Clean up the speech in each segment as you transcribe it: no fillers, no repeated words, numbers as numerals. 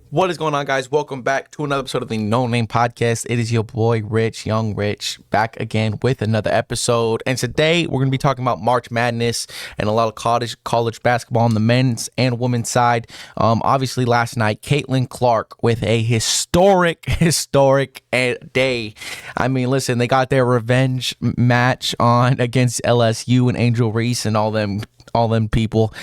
What is going on, guys? Welcome back to another episode of the No Name Podcast. It is your boy, Young Rich, back again with another episode. And today we're going to be talking about March Madness and a lot of college basketball on the men's and women's side. Obviously, last night, Caitlin Clark with a historic day. I mean, listen, they got their revenge match on against LSU and Angel Reese and all them people.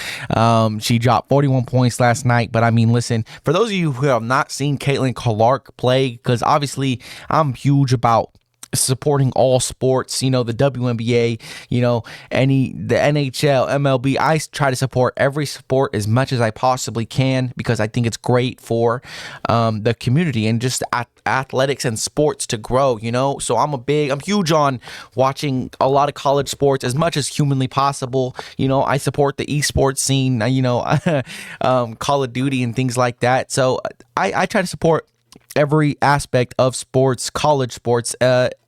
She dropped 41 points last night. But I mean, listen, for those of you who have not seen Caitlin Clark play, because obviously I'm huge about supporting all sports, the WNBA, the NHL, MLB. I try to support every sport as much as I possibly can because I think it's great for the community and just athletics and sports to grow, so I'm huge on watching a lot of college sports as much as humanly possible. I support the esports scene, Call of Duty and things like that. So I try to support every aspect of sports, college sports,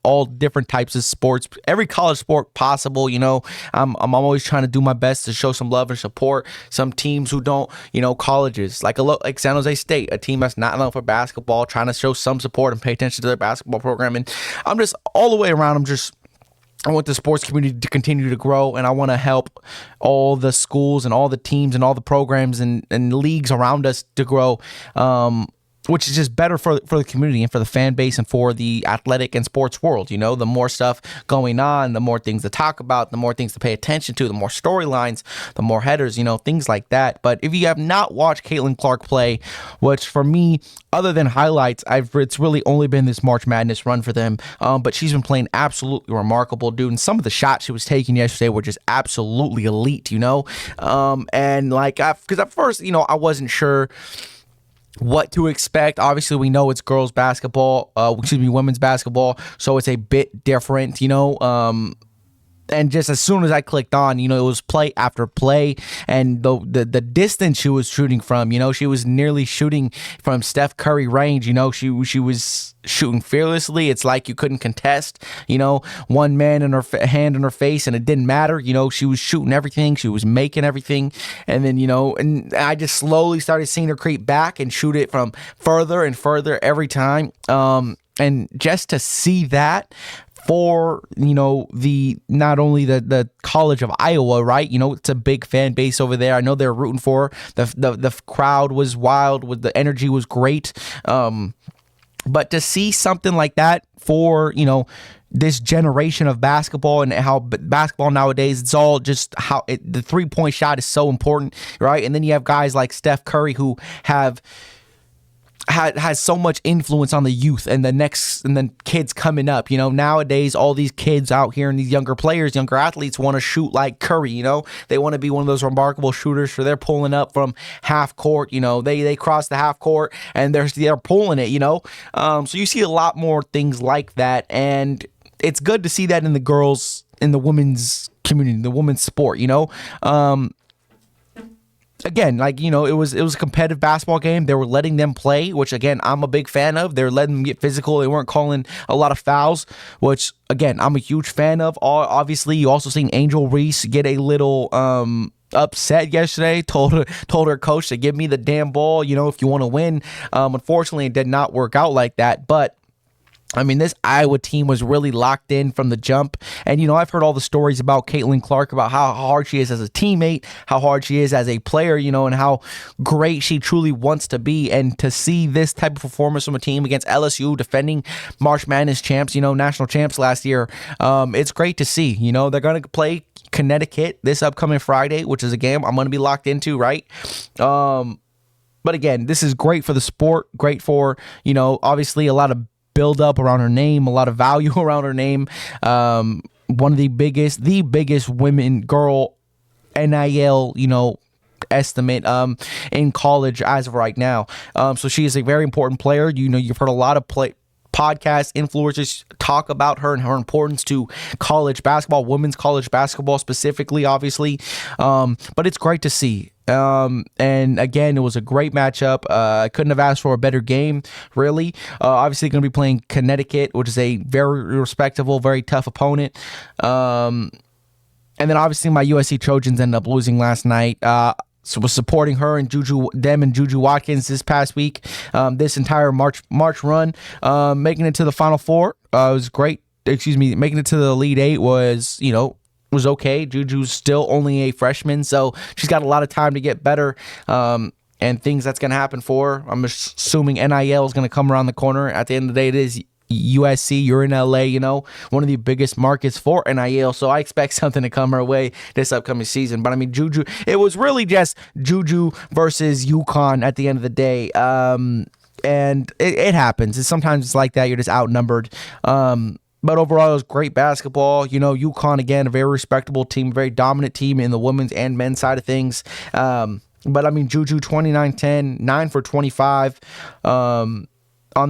all different types of sports, every college sport possible. I'm always trying to do my best to show some love and support some teams who don't, colleges like San Jose State, a team that's not known for basketball, trying to show some support and pay attention to their basketball program. And I'm just all the way around. I want the sports community to continue to grow, and I want to help all the schools and all the teams and all the programs and leagues around us to grow. Which is just better for the community and for the fan base and for the athletic and sports world. The more stuff going on, the more things to talk about, the more things to pay attention to, the more storylines, the more headers, things like that. But if you have not watched Caitlin Clark play, which for me, other than highlights, it's really only been this March Madness run for them. But she's been playing absolutely remarkable, dude. And some of the shots she was taking yesterday were just absolutely elite, And because at first, I wasn't sure what to expect. Obviously, we know it's girls basketball, women's basketball, so it's a bit different, and just as soon as I clicked on, it was play after play, and the distance she was shooting from, she was nearly shooting from Steph Curry range. She was shooting fearlessly. It's like you couldn't contest, one man in her hand in her face, and it didn't matter. She was shooting everything. She was making everything, and then and I just slowly started seeing her creep back and shoot it from further and further every time. And just to see that for not only the College of Iowa, right? It's a big fan base over there. I know they're rooting for her. The crowd was wild, the energy was great. But to see something like that for this generation of basketball and how basketball nowadays, it's all just how the 3-point shot is so important, right? And then you have guys like Steph Curry who has so much influence on the youth and then kids coming up. Nowadays, all these kids out here and these younger athletes want to shoot like Curry. They want to be one of those remarkable shooters. So they're pulling up from half court. They cross the half court and they're pulling it. So you see a lot more things like that, and it's good to see that in the women's community, the women's sport. Again, it was a competitive basketball game. They were letting them play, which again I'm a big fan of. They were letting them get physical. They weren't calling a lot of fouls, which again I'm a huge fan of. Obviously, you also seen Angel Reese get a little upset yesterday. Told her coach to give me the damn ball. If you want to win. Unfortunately, it did not work out like that, but I mean, this Iowa team was really locked in from the jump. And, I've heard all the stories about Caitlin Clark, about how hard she is as a teammate, how hard she is as a player, and how great she truly wants to be. And to see this type of performance from a team against LSU, defending March Madness champs, national champs last year, it's great to see. They're going to play Connecticut this upcoming Friday, which is a game I'm going to be locked into, right? But again, this is great for the sport, great for, obviously a lot of build up around her name, a lot of value around her name. One of the biggest girl NIL, estimate in college as of right now. So she is a very important player. You've heard a lot of podcast influencers talk about her and her importance to college basketball, women's college basketball specifically, obviously. But it's great to see. And again, it was a great matchup. I couldn't have asked for a better game, really. Obviously going to be playing Connecticut, which is a very respectable, very tough opponent. And then obviously my USC Trojans ended up losing last night. was supporting her and Juju Watkins this past week. This entire March run, making it to the Final Four was great. Making it to the Elite Eight was okay. Juju's still only a freshman, so she's got a lot of time to get better. And things that's going to happen for her. I'm assuming NIL is going to come around the corner. At the end of the day, it is USC. You're in LA, one of the biggest markets for NIL. So I expect something to come her way this upcoming season. But I mean, Juju, it was really just Juju versus UConn at the end of the day. And it happens. Sometimes it's like that. You're just outnumbered. But overall, it was great basketball. UConn, again, a very respectable team, very dominant team in the women's and men's side of things. But I mean, Juju 29-10, 9 for 25 on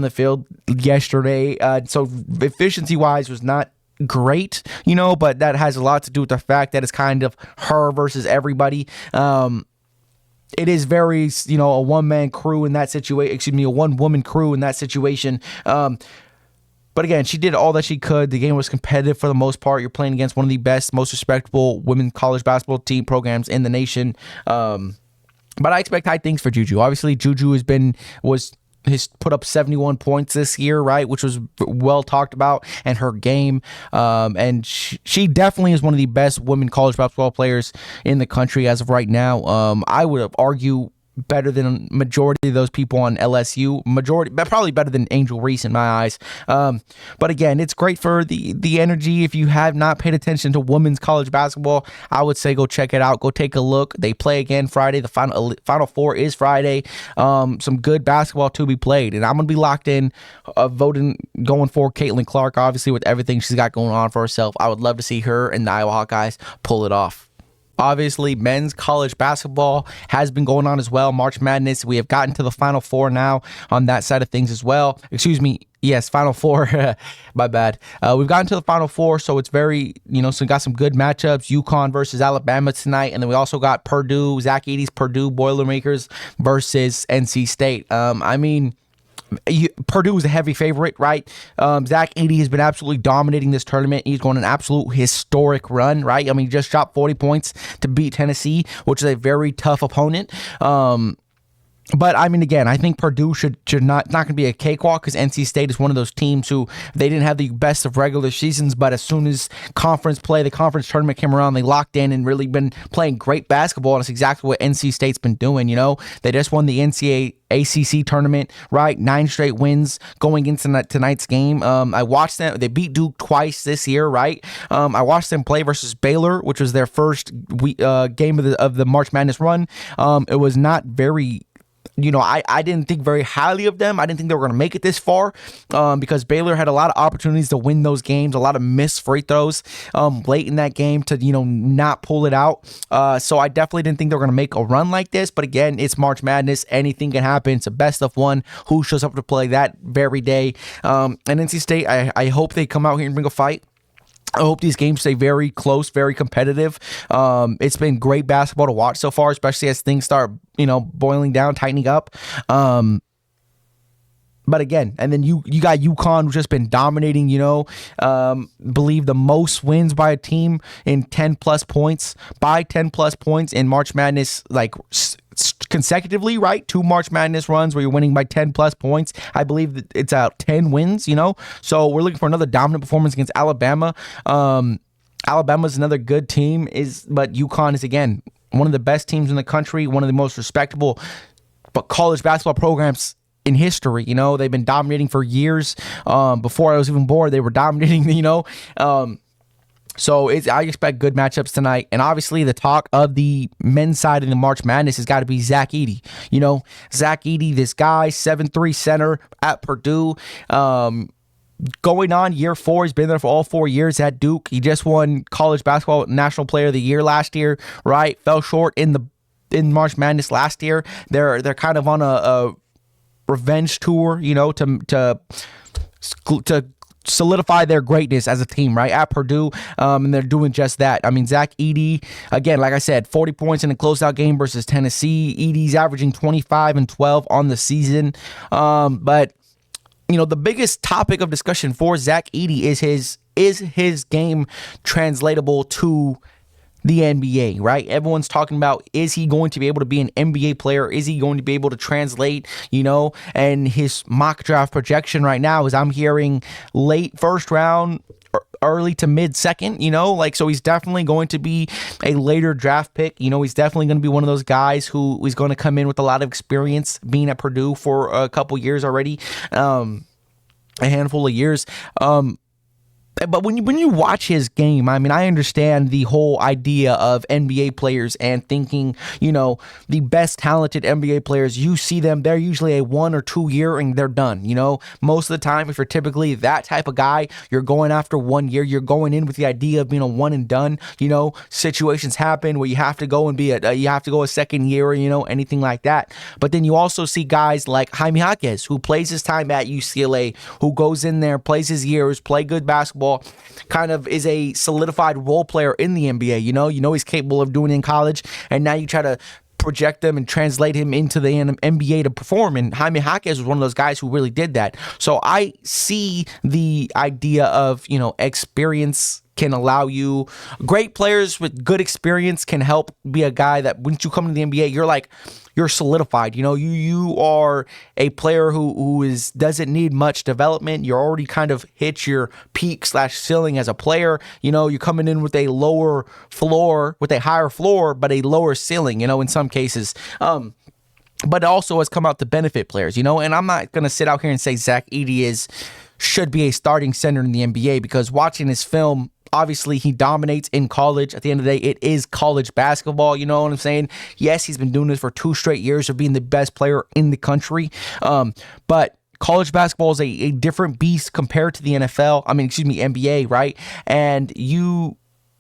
the field yesterday. So efficiency-wise was not great, but that has a lot to do with the fact that it's kind of her versus everybody. It is very, a one-man crew in that situation. A one-woman crew in that situation. But again, she did all that she could. The game was competitive for the most part. You're playing against one of the best, most respectable women's college basketball team programs in the nation. But I expect high things for Juju. Obviously, Juju has put up 71 points this year, right, which was well talked about, and her game. And she definitely is one of the best women college basketball players in the country as of right now. I would argue better than a majority of those people on LSU. Probably better than Angel Reese in my eyes. But again, it's great for the energy. If you have not paid attention to women's college basketball, I would say go check it out. Go take a look. They play again Friday. The Final Four is Friday. Some good basketball to be played. And I'm going to be locked in voting, going for Caitlin Clark, obviously, with everything she's got going on for herself. I would love to see her and the Iowa Hawkeyes pull it off. Obviously, men's college basketball has been going on as well. March Madness, we have gotten to the Final Four now on that side of things as well. Yes, Final Four. My bad. We've gotten to the Final Four, so it's very, so we got some good matchups. UConn versus Alabama tonight, and then we also got Purdue, Zach Edey's Purdue Boilermakers versus NC State. Purdue is a heavy favorite, right? Zach Edey has been absolutely dominating this tournament. He's going an absolute historic run, right? He just shot 40 points to beat Tennessee, which is a very tough opponent. But again, I think Purdue should not going to be a cakewalk, because NC State is one of those teams who they didn't have the best of regular seasons, but as soon as the conference tournament came around, they locked in and really been playing great basketball. And that's exactly what NC State's been doing. They just won the NCAA ACC tournament, right? 9 straight wins going into tonight's game. I watched them. They beat Duke twice this year, right? I watched them play versus Baylor, which was their first game of the March Madness run. It was not very. I didn't think very highly of them. I didn't think they were going to make it this far because Baylor had a lot of opportunities to win those games, a lot of missed free throws late in that game to, not pull it out. So I definitely didn't think they were going to make a run like this. But again, it's March Madness. Anything can happen. It's a best of one. Who shows up to play that very day? And NC State, I hope they come out here and bring a fight. I hope these games stay very close, very competitive. It's been great basketball to watch so far, especially as things start, boiling down, tightening up. But again, and then you got UConn, who's just been dominating, believe the most wins by a team in 10 plus points in March Madness, consecutively, right? 2 March Madness runs where you're winning by 10 plus points. I believe that it's out 10 wins, so we're looking for another dominant performance against Alabama. Alabama's another good team, but UConn is, again, one of the best teams in the country, one of the most respectable college basketball programs in history. They've been dominating for years. Before I was even born, they were dominating, So I expect good matchups tonight. And obviously the talk of the men's side in the March Madness has got to be Zach Edey. Zach Edey, this guy, 7'3" center at Purdue. Going on year 4. He's been there for all 4 years at Duke. He just won college basketball national player of the year last year, right? Fell short in March Madness last year. They're kind of on a revenge tour, to solidify their greatness as a team, right, at Purdue, and they're doing just that. Zach Edey, again, like I said, 40 points in a closeout game versus Tennessee. Edey's averaging 25 and 12 on the season, but the biggest topic of discussion for Zach Edey is his game translatable to the NBA, right? Everyone's talking about, is he going to be able to be an NBA player? Is he going to be able to translate, and his mock draft projection right now is, I'm hearing, late first round, early to mid second, so he's definitely going to be a later draft pick. He's definitely going to be one of those guys who is going to come in with a lot of experience, being at Purdue for a couple years already, a handful of years. But when you watch his game, I mean, I understand the whole idea of NBA players and thinking, the best talented NBA players, you see them, they're usually a 1 or 2 year and they're done. Most of the time, if you're typically that type of guy, you're going after 1 year, you're going in with the idea of being a one and done. Situations happen where you have to go and you have to go a second year, anything like that. But then you also see guys like Jaime Jaquez, who plays his time at UCLA, who goes in there, plays his years, play good basketball, kind of is a solidified role player in the NBA. He's capable of doing it in college, and now you try to project him and translate him into the NBA to perform. And Jaime Jaquez was one of those guys who really did that. So I see the idea of, experience can allow you, great players with good experience can help be a guy that once you come to the NBA, you're solidified. You are a player who doesn't need much development. You're already kind of hit your peak / ceiling as a player. You're coming in with a lower floor, with a higher floor, but a lower ceiling, in some cases. But it also has come out to benefit players, and I'm not going to sit out here and say Zach Edey should be a starting center in the NBA, because watching his film, obviously, he dominates in college. At the end of the day, it is college basketball. You know what I'm saying? Yes, he's been doing this for 2 straight years of being the best player in the country. But college basketball is a different beast compared to the NBA, right? And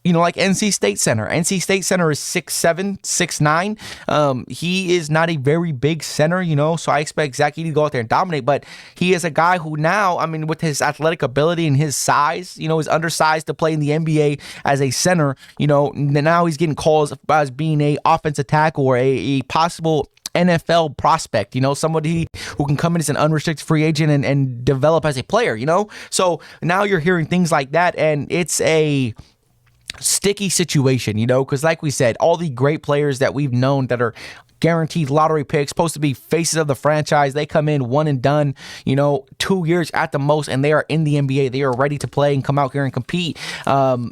like NC State Center. NC State Center is 6'7", 6'9". He is not a very big center, so I expect Zach Edey to go out there and dominate. But he is a guy who now, with his athletic ability and his size, is undersized to play in the NBA as a center. Now he's getting calls as being a offensive tackle or a possible NFL prospect, somebody who can come in as an unrestricted free agent and develop as a player, So now you're hearing things like that, and it's a sticky situation, because like we said, all the great players that we've known that are guaranteed lottery picks, supposed to be faces of the franchise, they come in one and done, 2 years at the most, and they are in the NBA. They are ready to play and come out here and compete. So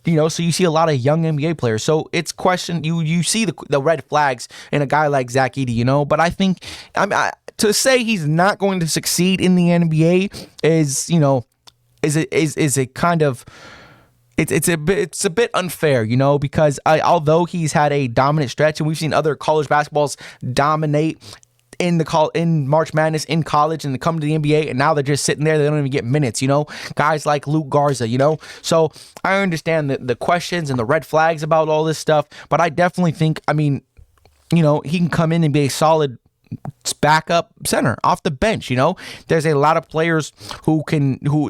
you see a lot of young NBA players. So it's question, you see the red flags in a guy like Zach Edey, but I think, to say he's not going to succeed in the NBA is a kind of, It's a bit unfair, because although he's had a dominant stretch, and we've seen other college basketballs dominate in March Madness in college and they come to the NBA, and now they're just sitting there, they don't even get minutes, guys like Luke Garza, so I understand the questions and the red flags about all this stuff, but I definitely think, he can come in and be a solid backup center off the bench. There's a lot of players a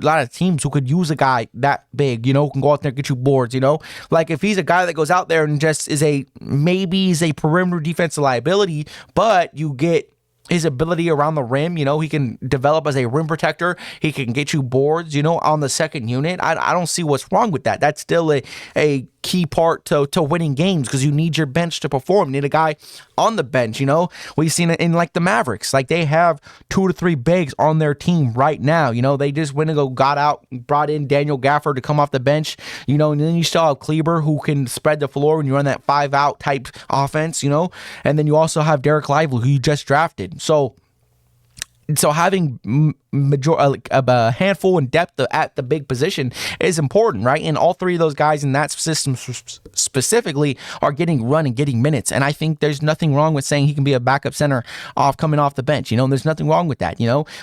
lot of teams who could use a guy that big, who can go out there and get you boards, like if he's a guy that goes out there and just is a perimeter defensive liability, but you get his ability around the rim, he can develop as a rim protector. He can get you boards, on the second unit. I don't see what's wrong with that. That's still a key part to winning games, because you need your bench to perform. You need a guy on the bench, We've seen it in like the Mavericks. Like they have 2 to 3 bigs on their team right now. They just went and brought in Daniel Gafford to come off the bench, and then you still have Kleber, who can spread the floor when you run that 5-out type offense, and then you also have Derek Lively, who you just drafted. So having a handful and depth at the big position is important, right? And all 3 of those guys in that system specifically are getting run and getting minutes. And I think there's nothing wrong with saying he can be a backup center coming off the bench. There's nothing wrong with that.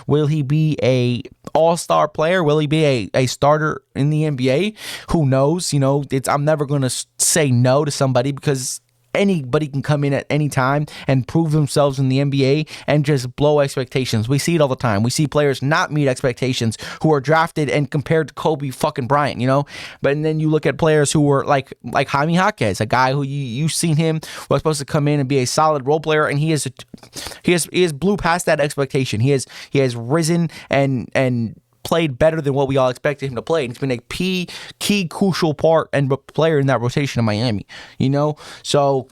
Will he be a all-star player? Will he be a starter in the NBA? Who knows? I'm never going to say no to somebody, because anybody can come in at any time and prove themselves in the NBA and just blow expectations. We see it all the time. We see players not meet expectations who are drafted and compared to Kobe fucking Bryant, But then you look at players who were like Jaime Jaquez, a guy who you've seen him was supposed to come in and be a solid role player, and he has blew past that expectation. He has risen and played better than what we all expected him to play. And he's been a key crucial part and player in that rotation in Miami, So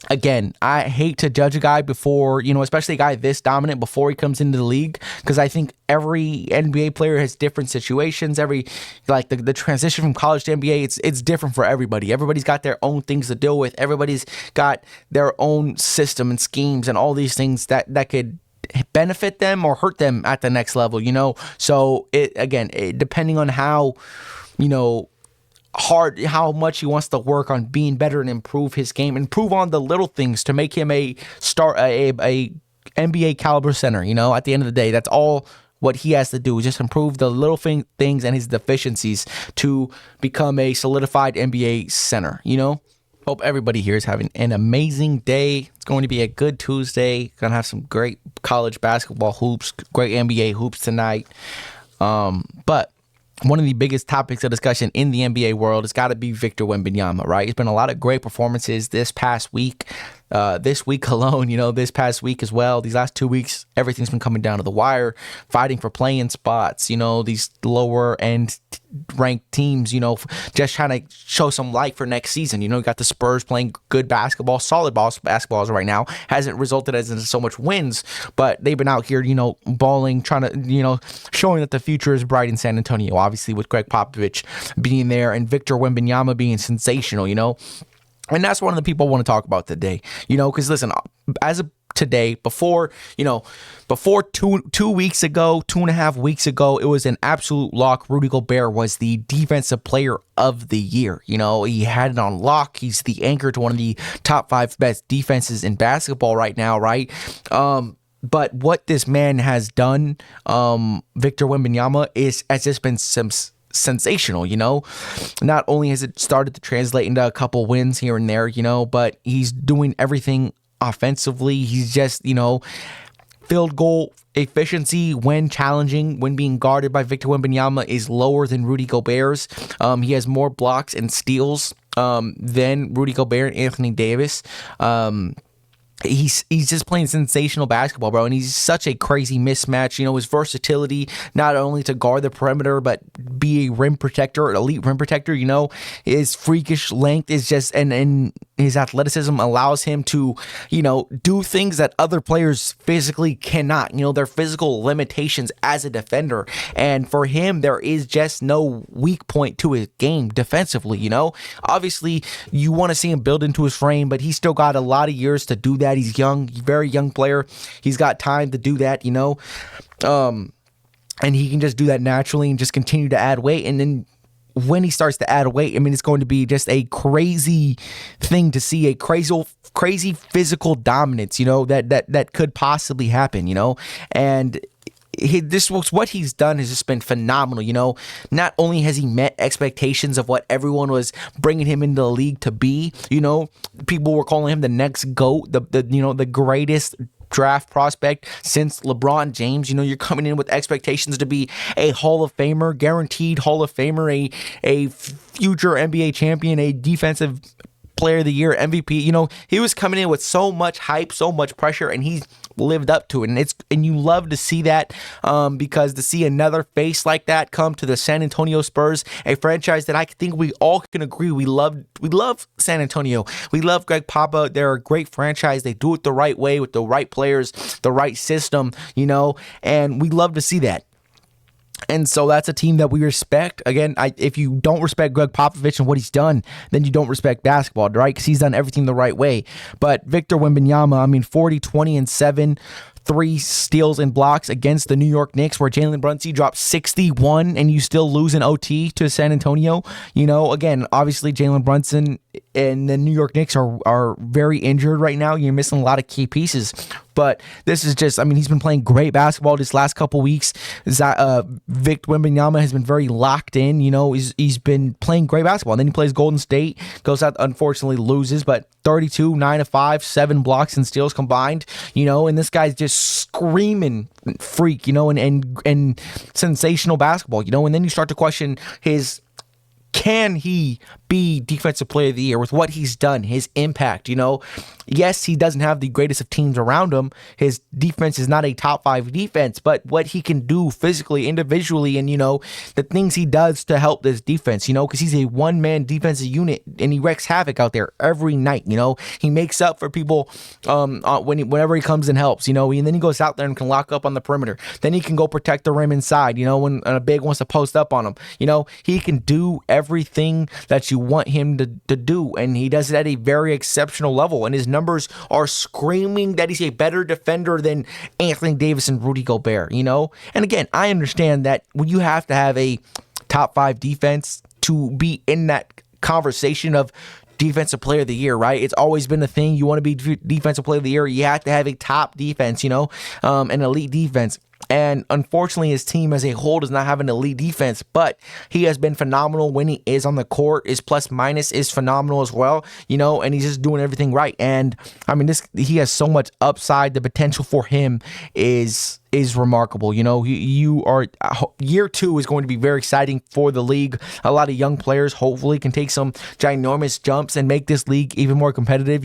again, I hate to judge a guy before, especially a guy this dominant before he comes into the league, because I think every NBA player has different situations. The transition from college to NBA, it's different for everybody. Everybody's got their own things to deal with. Everybody's got their own system and schemes and all these things that could benefit them or hurt them at the next level, So depending on how, hard, how much he wants to work on being better and improve his game, improve on the little things to make him a NBA caliber center. At the end of the day, that's all what he has to do is just improve the little things and his deficiencies to become a solidified NBA center. Hope everybody here is having an amazing day. It's going to be a good Tuesday. Gonna have some great college basketball hoops, great NBA hoops tonight. But one of the biggest topics of discussion in the NBA world has got to be Victor Wembanyama, right? It's been a lot of great performances this past week. This week alone, this past week as well. These last 2 weeks, everything's been coming down to the wire, fighting for playing spots. These lower end ranked teams, just trying to show some light for next season. You got the Spurs playing good basketball, solid basketball right now. Hasn't resulted as in so much wins, but they've been out here, balling, trying to, showing that the future is bright in San Antonio. Obviously, with Greg Popovich being there and Victor Wembanyama being sensational, And that's one of the people I want to talk about today, because listen, as of today, before 2 weeks ago, 2.5 weeks ago, it was an absolute lock. Rudy Gobert was the defensive player of the year. He had it on lock. He's the anchor to one of the top 5 best defenses in basketball right now, right? But what this man has done, Victor Wembanyama, has just been sensational. Not only has it started to translate into a couple wins here and there, but he's doing everything offensively. He's just, field goal efficiency when challenging, when being guarded by Victor Wembanyama is lower than Rudy Gobert's. He has more blocks and steals than Rudy Gobert and Anthony Davis. He's just playing sensational basketball, bro, and he's such a crazy mismatch. His versatility, not only to guard the perimeter, but be a rim protector, an elite rim protector. His freakish length is just, and his athleticism allows him to, do things that other players physically cannot. Their physical limitations as a defender, and for him, there is just no weak point to his game defensively. Obviously, you want to see him build into his frame, but he's still got a lot of years to do that. He's young, very young player. He's got time to do that, and he can just do that naturally and just continue to add weight. And then when he starts to add weight, it's going to be just a crazy thing to see, a crazy physical dominance, that could possibly happen, and this was what he's done has just been phenomenal. Not only has he met expectations of what everyone was bringing him into the league to be, people were calling him the next GOAT, the greatest draft prospect since LeBron James. You're coming in with expectations to be a Hall of Famer, guaranteed Hall of Famer, a future NBA champion, a defensive player of the year, MVP. He was coming in with so much hype, so much pressure, and he's lived up to it, and you love to see that, because to see another face like that come to the San Antonio Spurs, a franchise that I think we all can agree we love San Antonio. We love Greg Papa. They're a great franchise. They do it the right way with the right players, the right system, and we love to see that. And so that's a team that we respect. Again, if you don't respect Greg Popovich and what he's done, then you don't respect basketball, right? Because he's done everything the right way. But Victor Wembanyama, 40, 20, and 7, 3 steals and blocks against the New York Knicks, where Jalen Brunson dropped 61 and you still lose an OT to San Antonio. Again, obviously Jalen Brunson and the New York Knicks are very injured right now. You're missing a lot of key pieces. But this is just, he's been playing great basketball this last couple weeks. Vic Wembanyama has been very locked in. He's been playing great basketball. And then he plays Golden State, goes out, unfortunately loses, but 32, 9 of 5, 7 blocks and steals combined. And this guy's just screaming freak, and sensational basketball. And then you start to question his can he be defensive player of the year with what he's done, his impact? Yes, he doesn't have the greatest of teams around him. His defense is not a top 5 defense, but what he can do physically, individually, and the things he does to help this defense, because he's a one-man defensive unit and he wreaks havoc out there every night. He makes up for people whenever he comes and helps, and then he goes out there and can lock up on the perimeter. Then he can go protect the rim inside, when a big wants to post up on him. He can do everything that you want him to do, and he does it at a very exceptional level, and his numbers are screaming that he's a better defender than Anthony Davis and Rudy Gobert, and again, I understand that when you have to have a top 5 defense to be in that conversation of defensive player of the year, right? It's always been a thing. You want to be defensive player of the year, you have to have a top defense, an elite defense. And unfortunately, his team as a whole does not have an elite defense, but he has been phenomenal when he is on the court. His plus minus is phenomenal as well, and he's just doing everything right. And I mean, he has so much upside. The potential for him is remarkable. Year 2 is going to be very exciting for the league. A lot of young players hopefully can take some ginormous jumps and make this league even more competitive.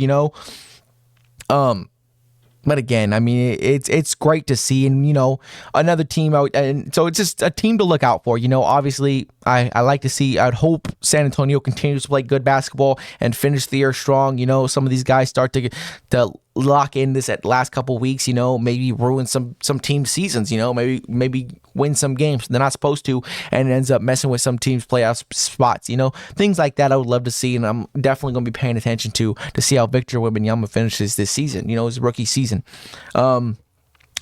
But again, I mean, it's great to see, and another team out, and so it's just a team to look out for. Obviously, I like to see. I'd hope San Antonio continues to play good basketball and finish the year strong. Some of these guys start to lock in this at last couple weeks. Maybe ruin some team seasons. Maybe win some games they're not supposed to, and it ends up messing with some teams' playoff spots. Things like that I would love to see, and I'm definitely going to be paying attention to see how Victor Wembanyama finishes this season. His rookie season.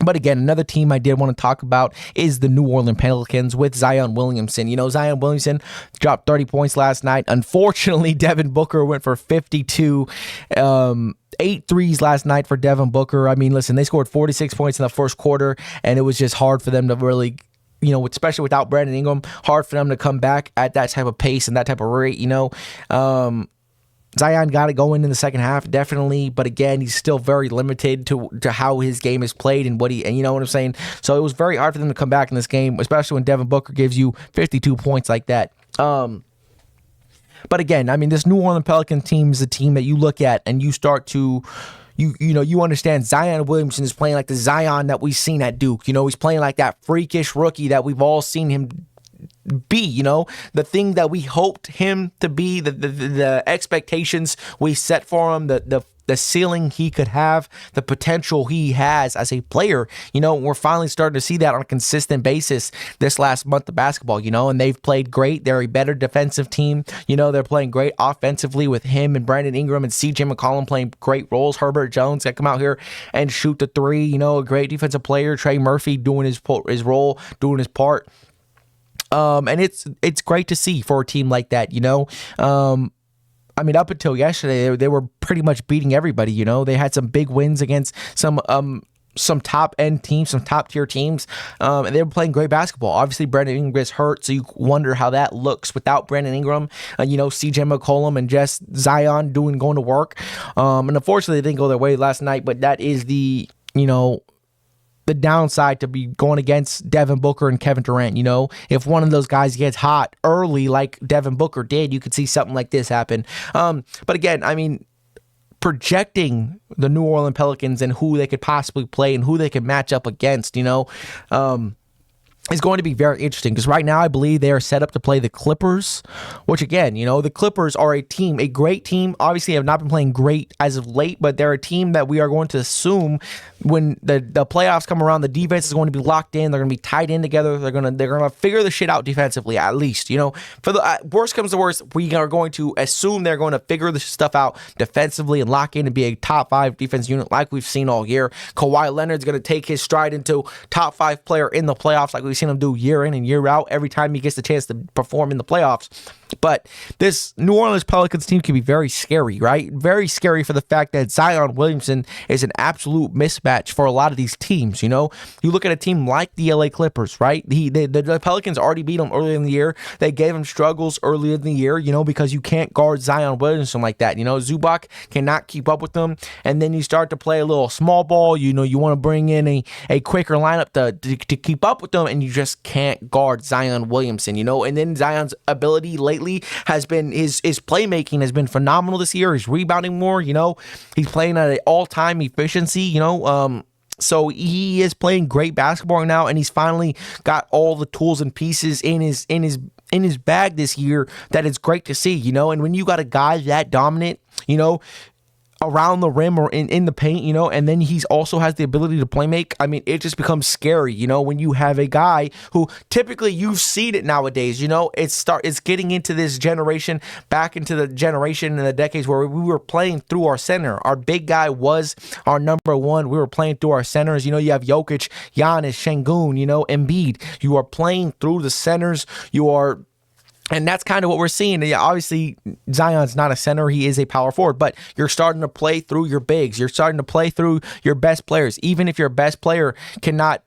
But again, another team I did want to talk about is the New Orleans Pelicans with Zion Williamson. Zion Williamson dropped 30 points last night. Unfortunately, Devin Booker went for 52. 8 threes last night for Devin Booker. I mean, listen, they scored 46 points in the first quarter, and it was just hard for them to really, especially without Brandon Ingram, hard for them to come back at that type of pace and that type of rate, Zion got it going in the second half, definitely, but again, he's still very limited to how his game is played and you know what I'm saying? So it was very hard for them to come back in this game, especially when Devin Booker gives you 52 points like that. But again, I mean, this New Orleans Pelicans team is a team that you look at and you start to, you understand Zion Williamson is playing like the Zion that we've seen at Duke. He's playing like that freakish rookie that we've all seen him be, the thing that we hoped him to be, the expectations we set for him, the ceiling he could have, the potential he has as a player. We're finally starting to see that on a consistent basis this last month of basketball, and they've played great. They're a better defensive team. They're playing great offensively with him and Brandon Ingram and CJ McCollum playing great roles. Herbert Jones got to come out here and shoot the three, a great defensive player. Trey Murphy doing his role, doing his part. And it's great to see for a team like that, I mean, up until yesterday, they were pretty much beating everybody. They had some big wins against some top end teams, some top tier teams, and they were playing great basketball. Obviously, Brandon Ingram gets hurt, so you wonder how that looks without Brandon Ingram. CJ McCollum and just Zion going to work. And unfortunately, it didn't go their way last night. But that is the downside to be going against Devin Booker and Kevin Durant. If one of those guys gets hot early like Devin Booker did, you could see something like this happen. But again, I mean, projecting the New Orleans Pelicans and who they could possibly play and who they could match up against, is going to be very interesting because right now I believe they are set up to play the Clippers, which again, the Clippers are a great team. Obviously, have not been playing great as of late, but they're a team that we are going to assume when the playoffs come around, the defense is going to be locked in. They're going to be tied in together. They're going to figure the shit out defensively, at least. For the worst comes to worst, we are going to assume they're going to figure the stuff out defensively and lock in and be a top 5 defense unit like we've seen all year. Kawhi Leonard's going to take his stride into top 5 player in the playoffs like we've seen him do year in and year out every time he gets the chance to perform in the playoffs. But this New Orleans Pelicans team can be very scary, right? Very scary for the fact that Zion Williamson is an absolute mismatch for a lot of these teams. You look at a team like the LA Clippers, right? The Pelicans already beat them earlier in the year. They gave them struggles earlier in the year, because you can't guard Zion Williamson like that. Zubac cannot keep up with them. And then you start to play a little small ball. You want to bring in a quicker lineup to keep up with them, and and you just can't guard Zion Williamson, and then Zion's ability lately has been, his playmaking has been phenomenal this year. He's rebounding more, he's playing at an all-time efficiency, so he is playing great basketball right now, and he's finally got all the tools and pieces in his bag this year that it's great to see, and when you got a guy that dominant, around the rim or in the paint, and then he's also has the ability to play make. I mean, it just becomes scary, when you have a guy who typically you've seen it nowadays, it's getting into this generation, back into the generation in the decades where we were playing through our center. Our big guy was our number one. We were playing through our centers. You have Jokic, Giannis, Şengün, Embiid. You are playing through the centers. And that's kind of what we're seeing. Yeah, obviously, Zion's not a center. He is a power forward. But you're starting to play through your bigs. You're starting to play through your best players. Even if your best player cannot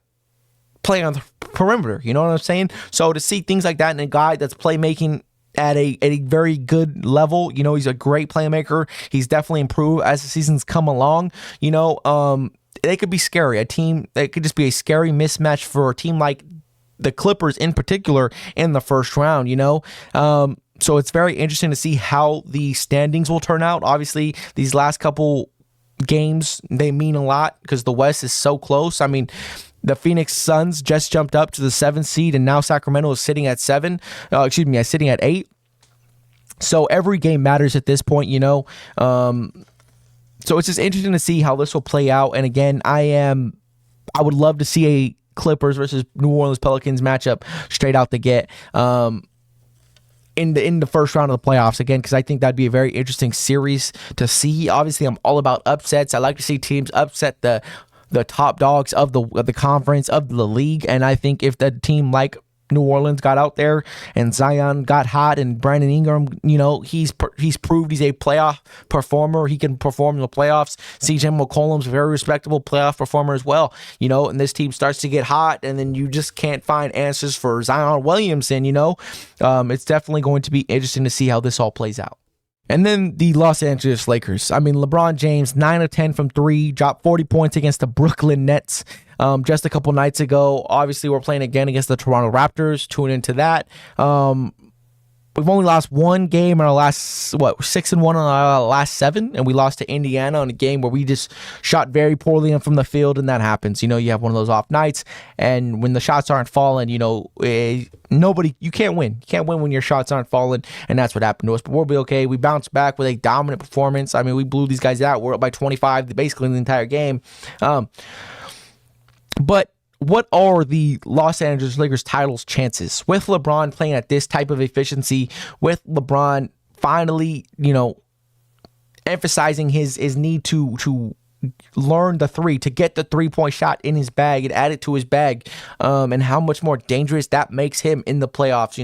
play on the perimeter. You know what I'm saying? So to see things like that in a guy that's playmaking at a very good level, he's a great playmaker. He's definitely improved as the seasons come along. They could be scary. It could just be a scary mismatch for a team like the Clippers in particular in the first round, so it's very interesting to see how the standings will turn out. Obviously, these last couple games, they mean a lot because the West is so close. I mean, the Phoenix Suns just jumped up to the 7th seed, and now Sacramento is sitting at 7. Sitting at 8. So every game matters at this point, so it's just interesting to see how this will play out. And again, I would love to see a Clippers versus New Orleans Pelicans matchup straight out the get in the first round of the playoffs, again, because I think that'd be a very interesting series to see. Obviously, I'm all about upsets. I like to see teams upset the top dogs of the conference, of the league, and I think if the team like New Orleans got out there and Zion got hot and Brandon Ingram, he's proved he's a playoff performer. He can perform in the playoffs. CJ McCollum's a very respectable playoff performer as well, and this team starts to get hot, and then you just can't find answers for Zion Williamson, it's definitely going to be interesting to see how this all plays out. And then the Los Angeles Lakers. I mean, LeBron James, 9 of 10 from 3, dropped 40 points against the Brooklyn Nets just a couple nights ago. Obviously, we're playing again against the Toronto Raptors. Tune into that. We've only lost one game in our last, 6-1 in our last 7, and we lost to Indiana in a game where we just shot very poorly from the field, and that happens. You have one of those off nights, and when the shots aren't falling, you can't win. You can't win when your shots aren't falling, and that's what happened to us. But we'll be okay. We bounced back with a dominant performance. I mean, we blew these guys out. We're up by 25 basically the entire game. But what are the Los Angeles Lakers title's chances with LeBron playing at this type of efficiency, with LeBron finally, emphasizing his need to learn the three, to get the 3-point shot in his bag and add it to his bag, and how much more dangerous that makes him in the playoffs,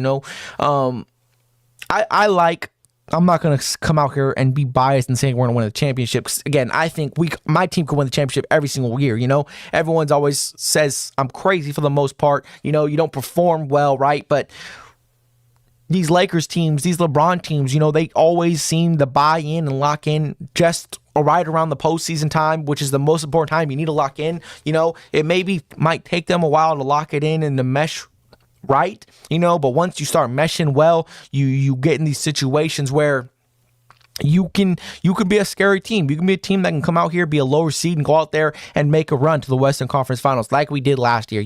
I'm not going to come out here and be biased and saying we're going to win the championship. 'Cause again, I think my team could win the championship every single year. Everyone's always says I'm crazy for the most part. You don't perform well, right? But these Lakers teams, these LeBron teams, they always seem to buy in and lock in just right around the postseason time, which is the most important time. You need to lock in. It might take them a while to lock it in and to mesh right, but once you start meshing well, you get in these situations where you can be a scary team. You can be a team that can come out here, be a lower seed, and go out there and make a run to the Western Conference Finals like we did last year,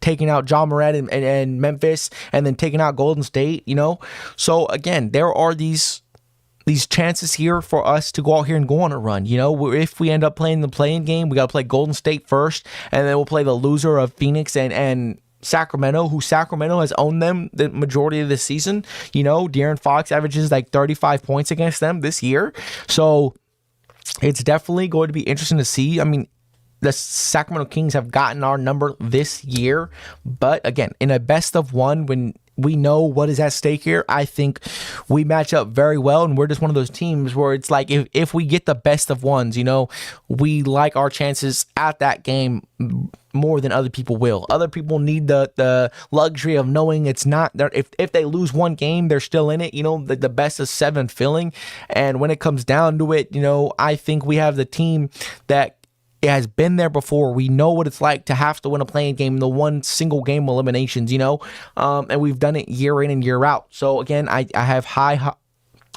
taking out John Morant and Memphis, and then taking out Golden State, So again, there are these chances here for us to go out here and go on a run. If we end up playing the play-in game, we got to play Golden State first, and then we'll play the loser of Phoenix and Sacramento, who Sacramento has owned them the majority of the season. De'Aaron Fox averages like 35 points against them this year. So it's definitely going to be interesting to see. I mean, the Sacramento Kings have gotten our number this year. But again, in a best of one, when we know what is at stake here, I think we match up very well, and we're just one of those teams where it's like if we get the best of ones, we like our chances at that game more than other people will. Other people need the luxury of knowing it's not there. If they lose one game, they're still in it, the best of 7 feeling. And when it comes down to it, I think we have the team that It has been there before. We know what it's like to have to win a playing game, the one single game eliminations, and we've done it year in and year out. So again, I have high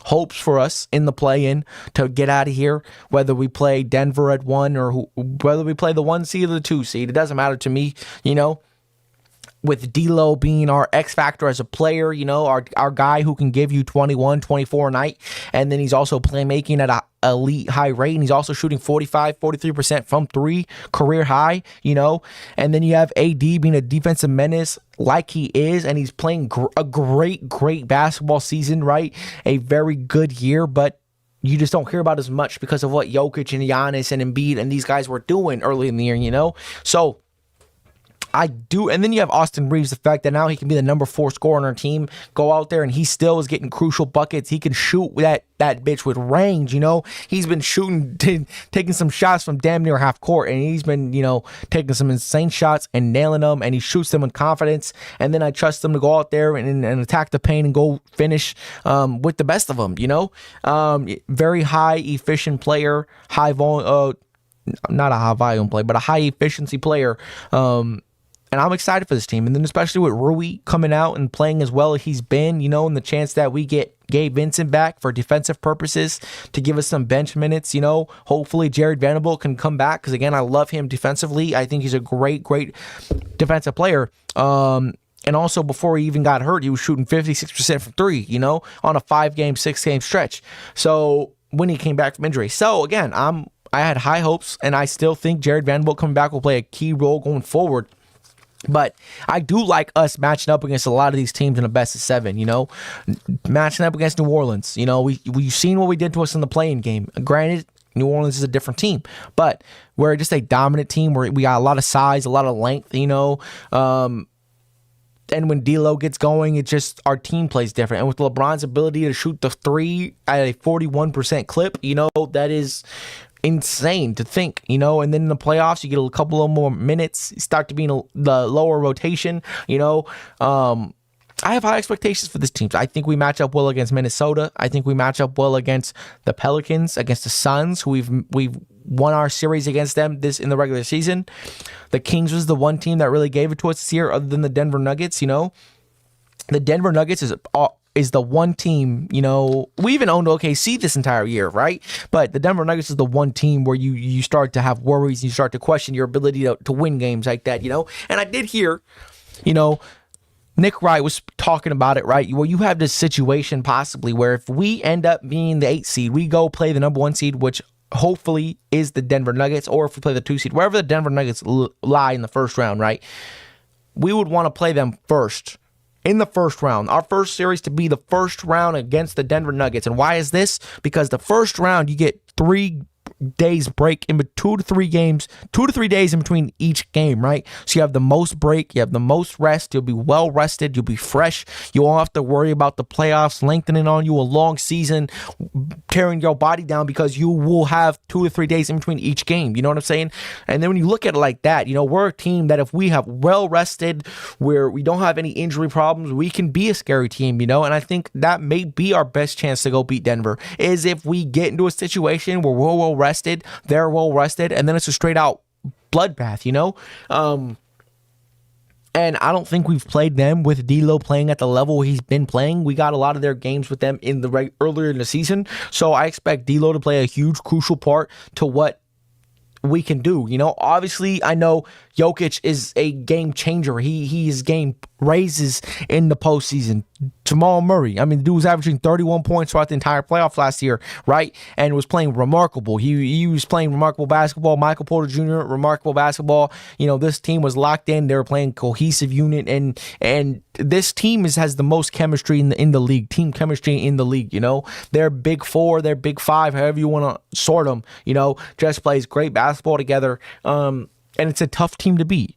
hopes for us in the play-in to get out of here, whether we play Denver at 1 or whether we play the 1 seed or the 2 seed. It doesn't matter to me, with D'Lo being our X factor as a player, our guy who can give you 21, 24 a night, and then he's also playmaking at an elite high rate, and he's also shooting 45, 43% from 3, career high, and then you have AD being a defensive menace like he is, and he's playing a great basketball season, right? A very good year, but you just don't hear about as much because of what Jokic and Giannis and Embiid and these guys were doing early in the year, So I do, and then you have Austin Reeves, the fact that now he can be the number 4 scorer on our team, go out there and he still is getting crucial buckets. He can shoot that bitch with range, He's been shooting, taking some shots from damn near half court, and he's been, taking some insane shots and nailing them, and he shoots them with confidence. And then I trust him to go out there and attack the paint and go finish with the best of them, Very high efficient player, high volume, not a high volume play, but a high efficiency player. And I'm excited for this team. And then especially with Rui coming out and playing as well as he's been, and the chance that we get Gabe Vincent back for defensive purposes to give us some bench minutes, Hopefully Jared Vanderbilt can come back because, again, I love him defensively. I think he's a great defensive player. And also before he even got hurt, he was shooting 56% from 3, on a 5-game, 6-game stretch. So when he came back from injury. So, again, I had high hopes, and I still think Jared Vanderbilt coming back will play a key role going forward. But I do like us matching up against a lot of these teams in a best of 7, matching up against New Orleans. We've seen what we did to us in the play-in game. Granted, New Orleans is a different team, but we're just a dominant team where we got a lot of size, a lot of length, And when D'Lo gets going, it's just our team plays different. And with LeBron's ability to shoot the 3 at a 41% clip, that is insane to think, and then in the playoffs, you get a couple of more minutes, start to be in the lower rotation, I have high expectations for this team. I think we match up well against Minnesota. I think we match up well against the Pelicans, against the Suns, who we've won our series against them in the regular season. The Kings was the one team that really gave it to us this year, other than the Denver Nuggets. The Denver Nuggets is the one team, we even owned OKC this entire year, right? But the Denver Nuggets is the one team where you start to have worries and you start to question your ability to win games like that, And I did hear, Nick Wright was talking about it, right? Well, you have this situation possibly where if we end up being the 8 seed, we go play the number 1 seed, which hopefully is the Denver Nuggets, or if we play the 2 seed, wherever the Denver Nuggets lie in the first round, right? We would want to play them first. In the first round, our first series to be the first round against the Denver Nuggets. And why is this? Because the first round, you get 3 days break in 2 to 3 games, 2 to 3 days in between each game, right? So you have the most break, you have the most rest, you'll be well rested, you'll be fresh, you won't have to worry about the playoffs lengthening on you, a long season, tearing your body down, because you will have 2 to 3 days in between each game, you know what I'm saying? And then when you look at it like that, we're a team that if we have well rested, where we don't have any injury problems, we can be a scary team, and I think that may be our best chance to go beat Denver, is if we get into a situation where we're well rested, they're well rested, and then it's a straight out bloodbath, and I don't think we've played them with D'Lo playing at the level he's been playing. We got a lot of their games with them earlier in the season, so I expect D'Lo to play a huge, crucial part to what we can do. Obviously, I know Jokic is a game changer. His game raises in the postseason. Jamal Murray, the dude was averaging 31 points throughout the entire playoff last year, right? And was playing remarkable. He was playing remarkable basketball. Michael Porter Jr., remarkable basketball. This team was locked in. They were playing cohesive unit, and this team has the most chemistry in the league. Team chemistry in the league. They're big 4, they're big 5, however you want to sort them. Just plays great basketball together. And it's a tough team to beat.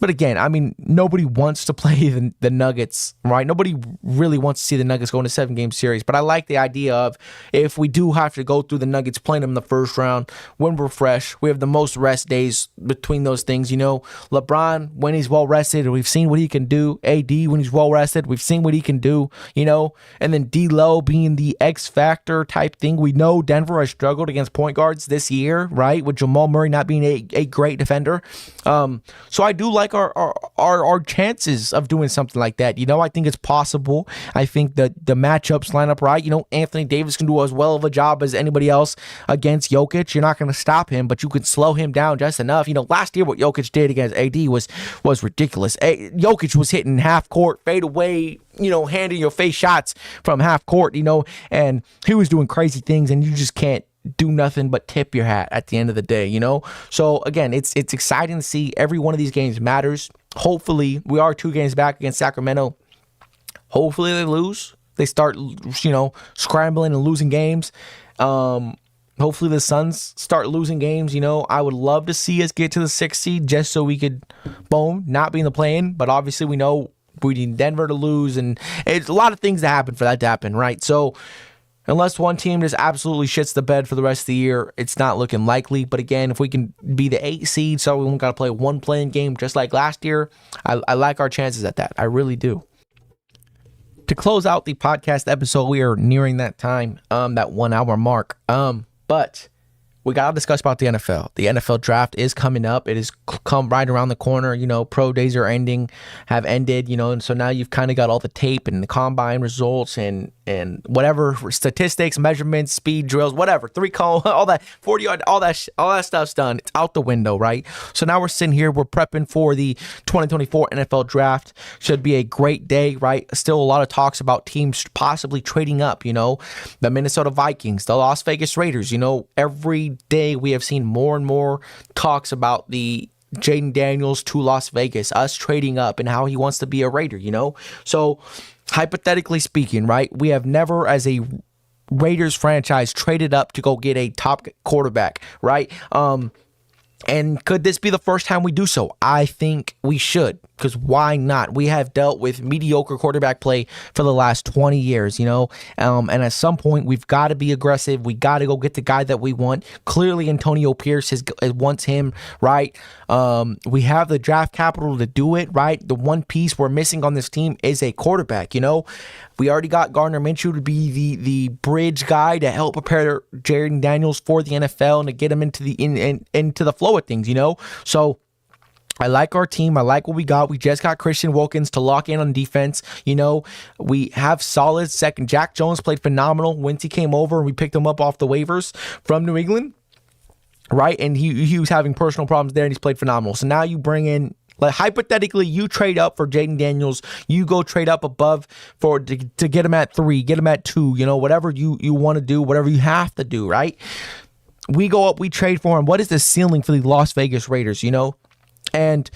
But again, I mean, nobody wants to play the Nuggets, right? Nobody really wants to see the Nuggets go into 7-game series. But I like the idea of if we do have to go through the Nuggets, playing them in the first round, when we're fresh, we have the most rest days between those things. LeBron, when he's well rested, we've seen what he can do. AD, when he's well rested, we've seen what he can do, And then D-Lo being the X factor type thing. We know Denver has struggled against point guards this year, right? With Jamal Murray not being a great defender. So I do like our chances of doing something like that. I think it's possible. I think that the matchups line up right. Anthony Davis can do as well of a job as anybody else against Jokic. You're not going to stop him, but you can slow him down just enough. Last year what Jokic did against AD was ridiculous. Jokic was hitting half court, fade away, handing your face shots from half court, and he was doing crazy things, and you just can't do nothing but tip your hat at the end of the day, So again, it's exciting to see. Every one of these games matters. Hopefully, we are 2 games back against Sacramento. Hopefully they lose. They start, scrambling and losing games. Hopefully the Suns start losing games. I would love to see us get to the 6th seed just so we could, not be in the play-in. But obviously we know we need Denver to lose, and it's a lot of things that happen for that to happen, right? So unless one team just absolutely shits the bed for the rest of the year, it's not looking likely. But again, if we can be the 8th seed, so we won't got to play one play-in game just like last year, I like our chances at that. I really do. To close out the podcast episode, we are nearing that time, that 1 hour mark. But we got to discuss about the NFL. The NFL draft is coming up. It is come right around the corner. Pro days are have ended, and so now you've kind of got all the tape and the combine results and whatever statistics, measurements, speed drills, whatever, 3-cone, all that 40-yard, all that stuff's done. It's out the window, right? So now we're sitting here, we're prepping for the 2024 NFL draft. Should be a great day, right? Still a lot of talks about teams possibly trading up, the Minnesota Vikings, the Las Vegas Raiders, every day we have seen more and more talks about the Jayden Daniels to Las Vegas, us trading up and how he wants to be a Raider, So hypothetically speaking, right, we have never as a Raiders franchise traded up to go get a top quarterback, right? And could this be the first time we do so? I think we should, because why not? We have dealt with mediocre quarterback play for the last 20 years, and at some point we've got to be aggressive. We got to go get the guy that we want. Clearly Antonio Pierce wants him, right? We have the draft capital to do it, right? The one piece we're missing on this team is a quarterback, We already got Gardner Minshew to be the bridge guy to help prepare Jayden Daniels for the NFL and to get him into the flow of things, So I like our team. I like what we got. We just got Christian Wilkins to lock in on defense. We have solid second. Jack Jones played phenomenal once he came over and we picked him up off the waivers from New England, right? And he was having personal problems there and he's played phenomenal. So now you bring in, hypothetically, you trade up for Jayden Daniels. You go trade up above to get him at 3, get him at 2, whatever you want to do, whatever you have to do, right? We go up, we trade for him. What is the ceiling for the Las Vegas Raiders, And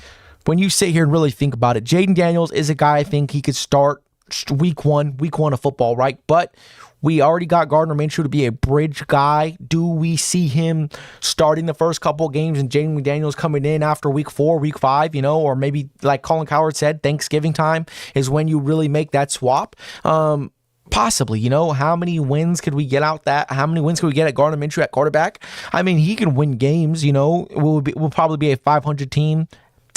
when you sit here and really think about it, Jayden Daniels is a guy I think he could start week one of football, right? But we already got Gardner Minshew to be a bridge guy. Do we see him starting the first couple of games and Jayden Daniels coming in after week 4, week 5, or maybe like Colin Cowherd said, Thanksgiving time is when you really make that swap? Possibly, how many wins could we get out that? How many wins could we get at Gardner Minshew at quarterback? I mean, he can win games, we'll probably be a 500 team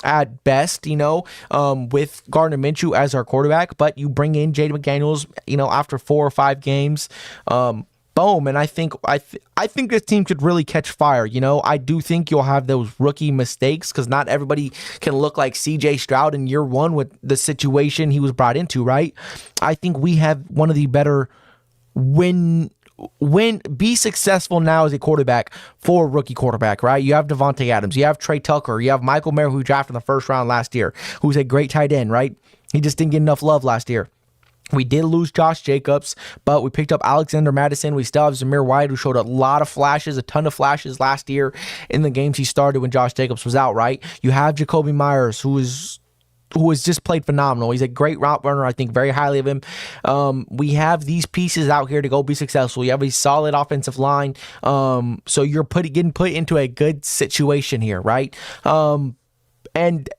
at best, with Gardner Minshew as our quarterback, but you bring in Jayden McDaniels, after 4 or 5 games, boom. And I think this team could really catch fire. I do think you'll have those rookie mistakes because not everybody can look like CJ Stroud in year 1 with the situation he was brought into, right? I think we have one of the better be successful now as a quarterback for a rookie quarterback, right? You have Devontae Adams, you have Trey Tucker, you have Michael Mayer, who drafted in the first round last year, who's a great tight end, right? He just didn't get enough love last year. We did lose Josh Jacobs, but we picked up Alexander Madison. We still have Zamir White, who showed a ton of flashes last year in the games he started when Josh Jacobs was out, right? You have Jacoby Myers, who has just played phenomenal. He's a great route runner. I think very highly of him. We have these pieces out here to go be successful. You have a solid offensive line. So you're getting put into a good situation here, right? And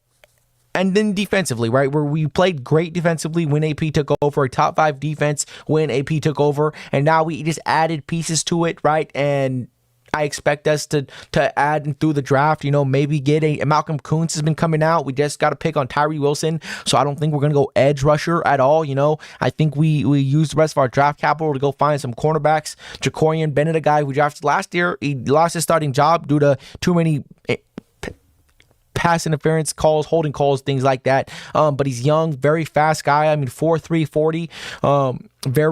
And then defensively, right, where we played great defensively when AP took over, a top 5 defense when AP took over, and now we just added pieces to it, right? And I expect us to add through the draft, maybe get a Malcolm Kuntz has been coming out. We just got to pick on Tyree Wilson, so I don't think we're going to go edge rusher at all. I think we use the rest of our draft capital to go find some cornerbacks. Jacorian Bennett, a guy who drafted last year, he lost his starting job due to too many pass interference calls, holding calls, things like that. But he's young, very fast guy. 4'3", 40.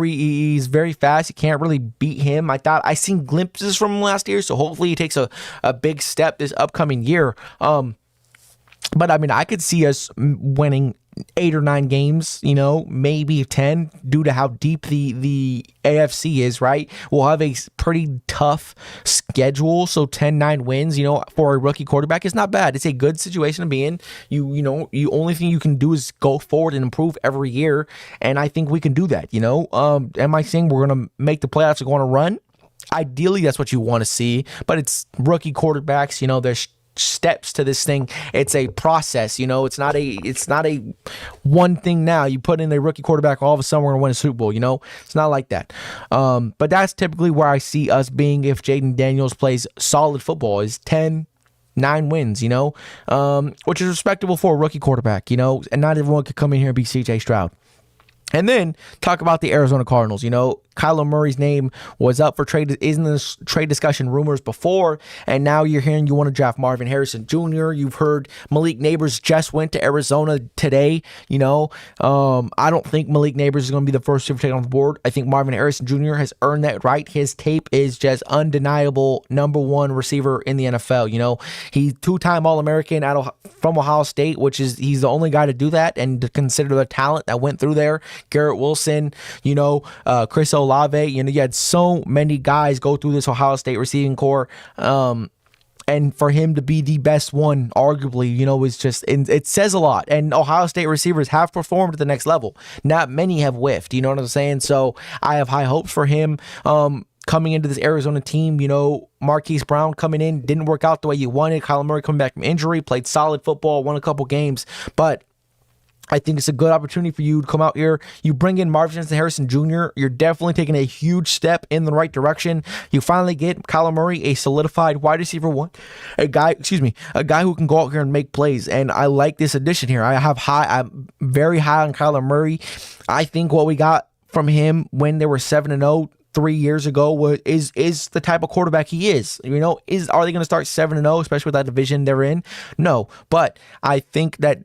He's very fast. You can't really beat him. I seen glimpses from him last year, so hopefully he takes a big step this upcoming year. But I could see us winning 8 or 9 games, maybe 10, due to how deep the AFC is, right? We'll have a pretty tough schedule, so 10-9 wins, for a rookie quarterback is not bad. It's a good situation to be in. You only thing you can do is go forward and improve every year, and I think we can do that, Am I saying we're going to make the playoffs or go on a run? Ideally, that's what you want to see, but it's rookie quarterbacks, there's steps to this thing. It's a process, it's not a one thing. Now you put in a rookie quarterback, all of a sudden we're gonna win a Super Bowl. It's not like that. But that's typically where I see us being if Jayden Daniels plays solid football, is 10-9 wins, which is respectable for a rookie quarterback, and not everyone could come in here and be CJ Stroud. And then talk about the Arizona Cardinals. Kyler Murray's name was up for trade, in the trade discussion rumors before, and now you're hearing you want to draft Marvin Harrison Jr. You've heard Malik Neighbors just went to Arizona today. I don't think Malik Neighbors is going to be the first to take on the board. I think Marvin Harrison Jr. has earned that right. His tape is just undeniable, number 1 receiver in the NFL. He's 2-time All-American from Ohio State, he's the only guy to do that, and to consider the talent that went through there. Garrett Wilson, Chris Olave, you had so many guys go through this Ohio State receiving core, and for him to be the best one, arguably, is just, it says a lot. And Ohio State receivers have performed at the next level. Not many have whiffed, you know what I'm saying? So I have high hopes for him. Coming into this Arizona team, Marquise Brown coming in, didn't work out the way you wanted. Kyler Murray coming back from injury, played solid football, won a couple games, but I think it's a good opportunity for you to come out here. You bring in Marvin Harrison Jr. You're definitely taking a huge step in the right direction. You finally get Kyler Murray, a solidified wide receiver 1, a guy who can go out here and make plays. And I like this addition here. I'm very high on Kyler Murray. I think what we got from him when they were 7-0 3 years ago is the type of quarterback he is. Are they going to start 7-0, especially with that division they're in? No, but I think that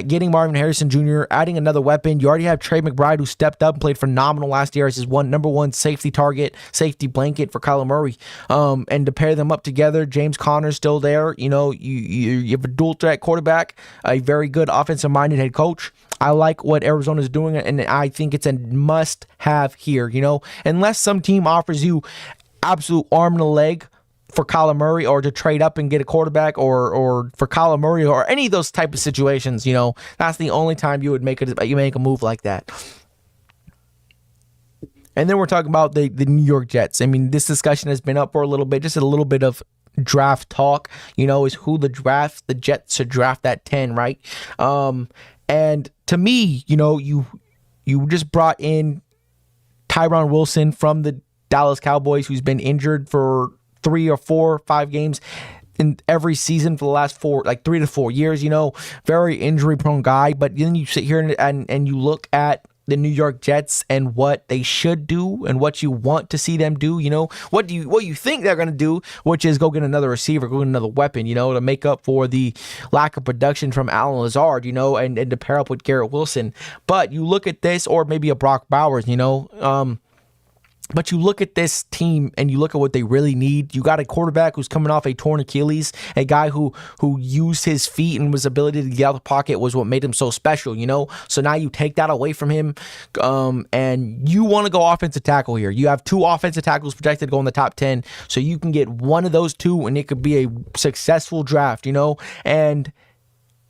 getting Marvin Harrison Jr., adding another weapon. You already have Trey McBride, who stepped up and played phenomenal last year as his number one safety target, safety blanket for Kyler Murray. And to pair them up together, James Conner's still there. You have a dual threat quarterback, a very good offensive-minded head coach. I like what Arizona's doing, and I think it's a must-have here. Unless some team offers you absolute arm and a leg for Kyler Murray, or to trade up and get a quarterback, or for Kyler Murray, or any of those type of situations, that's the only time you would make a move like that. And then we're talking about the New York Jets. This discussion has been up for a little bit, just a little bit of draft talk, is who the Jets should draft at 10, right? And to me, you just brought in Tyron Wilson from the Dallas Cowboys, who's been injured for 3 or 4 or 5 games in every season for the last 3 to 4 years, very injury prone guy. But then you sit here and you look at the New York Jets and what they should do and what you want to see them do, what you think they're going to do, which is go get another receiver, go get another weapon, to make up for the lack of production from Allen Lazard, and to pair up with Garrett Wilson. But you look at this, or maybe a Brock Bowers, but you look at this team and you look at what they really need. You got a quarterback who's coming off a torn Achilles, a guy who used his feet and his ability to get out of the pocket was what made him so special, So now you take that away from him, and you want to go offensive tackle here. You have 2 offensive tackles projected to go in the top 10, so you can get one of those 2 and it could be a successful draft, And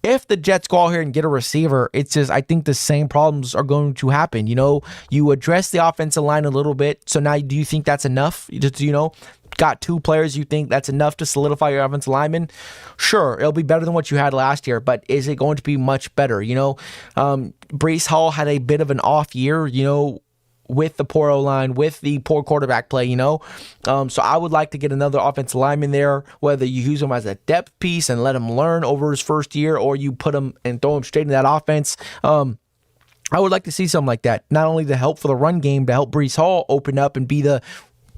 if the Jets go out here and get a receiver, it's just, I think the same problems are going to happen. You address the offensive line a little bit. So now, do you think that's enough? You just, got 2 players, you think that's enough to solidify your offensive lineman? Sure, it'll be better than what you had last year, but is it going to be much better? Breece Hall had a bit of an off year, with the poor O-line, with the poor quarterback play, so I would like to get another offensive lineman there, whether you use him as a depth piece and let him learn over his first year, or you put him and throw him straight in that offense. I would like to see something like that, not only to help for the run game, to help Breece Hall open up and be the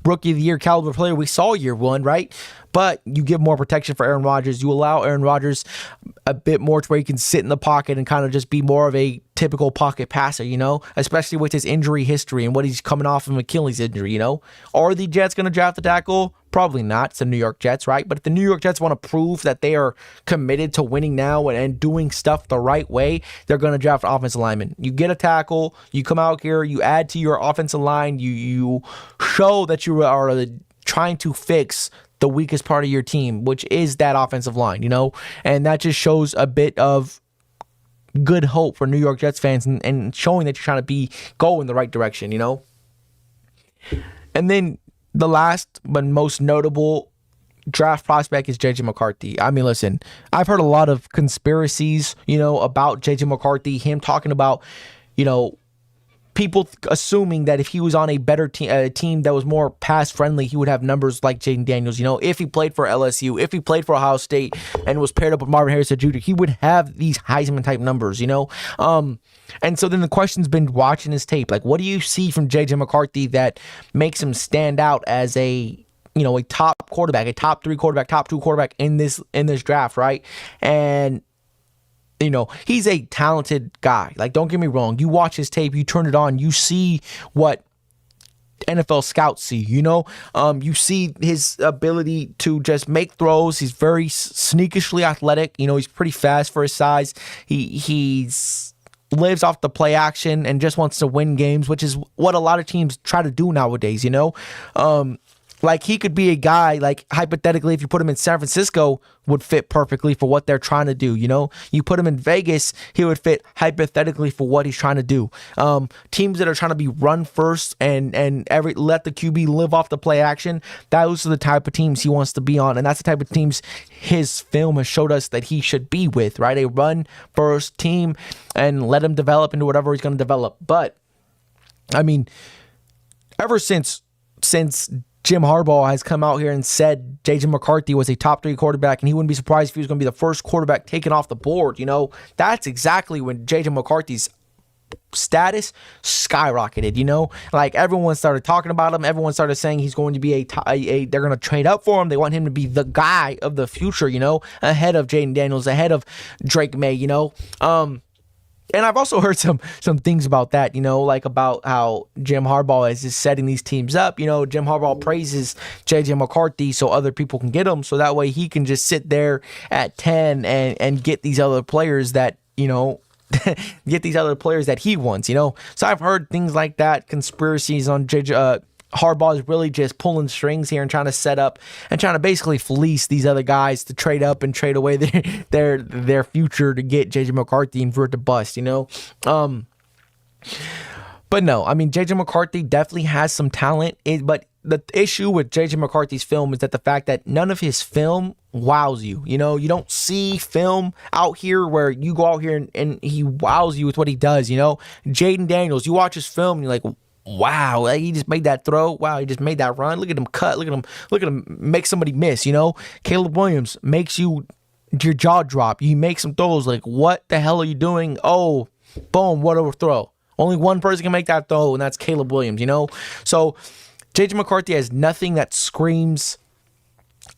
Rookie of the Year caliber player we saw year 1, right? But you give more protection for Aaron Rodgers. You allow Aaron Rodgers a bit more to where he can sit in the pocket and kind of just be more of a typical pocket passer, especially with his injury history and what he's coming off of Achilles injury, Are the Jets going to draft the tackle? Probably not. It's the New York Jets, right? But if the New York Jets want to prove that they are committed to winning now and doing stuff the right way, they're going to draft an offensive lineman. You get a tackle, you come out here, you add to your offensive line, you show that you are trying to fix the weakest part of your team, which is that offensive line, and that just shows a bit of good hope for New York Jets fans and showing that you're trying to go in the right direction, And then the last but most notable draft prospect is J.J. McCarthy. I mean, listen, I've heard a lot of conspiracies, about J.J. McCarthy, him talking about, people assuming that if he was on a better team that was more pass friendly, he would have numbers like Jayden Daniels. If he played for LSU, if he played for Ohio State and was paired up with Marvin Harrison Jr., he would have these Heisman type numbers, And so then the question's been watching his tape. Like, what do you see from J.J. McCarthy that makes him stand out as a top quarterback, a top 3 quarterback, top 2 quarterback in this draft, right? And he's a talented guy. Like, don't get me wrong. You watch his tape, you turn it on, you see what NFL scouts see, you see his ability to just make throws. He's very sneakishly athletic. He's pretty fast for his size. He's lives off the play action and just wants to win games, which is what a lot of teams try to do nowadays, Like, he could be a guy, like, hypothetically, if you put him in San Francisco, would fit perfectly for what they're trying to do, You put him in Vegas, he would fit hypothetically for what he's trying to do. Teams that are trying to be run first and let the QB live off the play action, those are the type of teams he wants to be on, and that's the type of teams his film has showed us that he should be with, right? A run first team, and let him develop into whatever he's going to develop. But, I mean, ever since Jim Harbaugh has come out here and said J.J. McCarthy was a top 3 quarterback, and he wouldn't be surprised if he was going to be the first quarterback taken off the board. That's exactly when J.J. McCarthy's status skyrocketed. Like, everyone started talking about him. Everyone started saying he's going to be they're going to trade up for him. They want him to be the guy of the future, ahead of Jayden Daniels, ahead of Drake May, And I've also heard some things about that, like about how Jim Harbaugh is just setting these teams up. Jim Harbaugh praises J.J. McCarthy so other people can get him, so that way he can just sit there at 10 and get these other players that, get these other players that he wants, So I've heard things like that, conspiracies on J.J. Harbaugh is really just pulling strings here and trying to set up and trying to basically fleece these other guys to trade up and trade away their future to get J.J. McCarthy and for it to bust, But no, I mean, J.J. McCarthy definitely has some talent, but the issue with J.J. McCarthy's film is that the fact that none of his film wows you. You don't see film out here where you go out here and he wows you with what he does, Jayden Daniels, you watch his film and you're like, wow, he just made that throw. Wow, he just made that run. Look at him cut. Look at him make somebody miss, Caleb Williams makes your jaw drop. You make some throws like, what the hell are you doing? Oh, boom, what a throw. Only one person can make that throw, and that's Caleb Williams, So J.J. McCarthy has nothing that screams,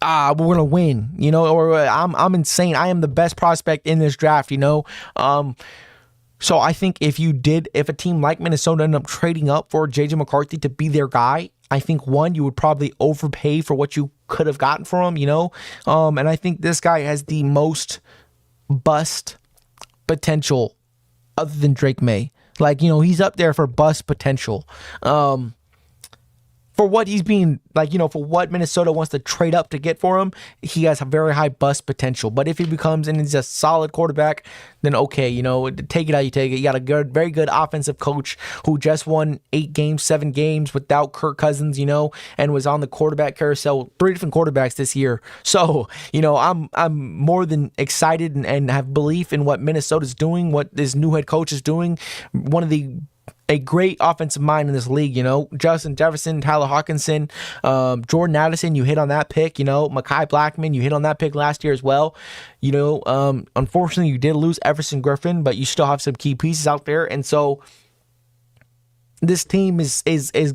we're going to win, or I'm insane. I am the best prospect in this draft, So I think if a team like Minnesota ended up trading up for J.J. McCarthy to be their guy, I think, one, you would probably overpay for what you could have gotten for him, And I think this guy has the most bust potential other than Drake May. Like, he's up there for bust potential. For for what he's being like, for what Minnesota wants to trade up to get for him, he has a very high bust potential. But if he becomes and he's a solid quarterback, then okay, take it how you take it. You got a very good offensive coach who just won 7 games without Kirk Cousins, and was on the quarterback carousel, 3 different quarterbacks this year. So, I'm more than excited and have belief in what Minnesota's doing, what this new head coach is doing. A great offensive mind in this league, Justin Jefferson, Tyler Hawkinson, Jordan Addison, you hit on that pick, Mekhi Blackman, you hit on that pick last year as well. Unfortunately, you did lose Everson Griffin, but you still have some key pieces out there. And so this team is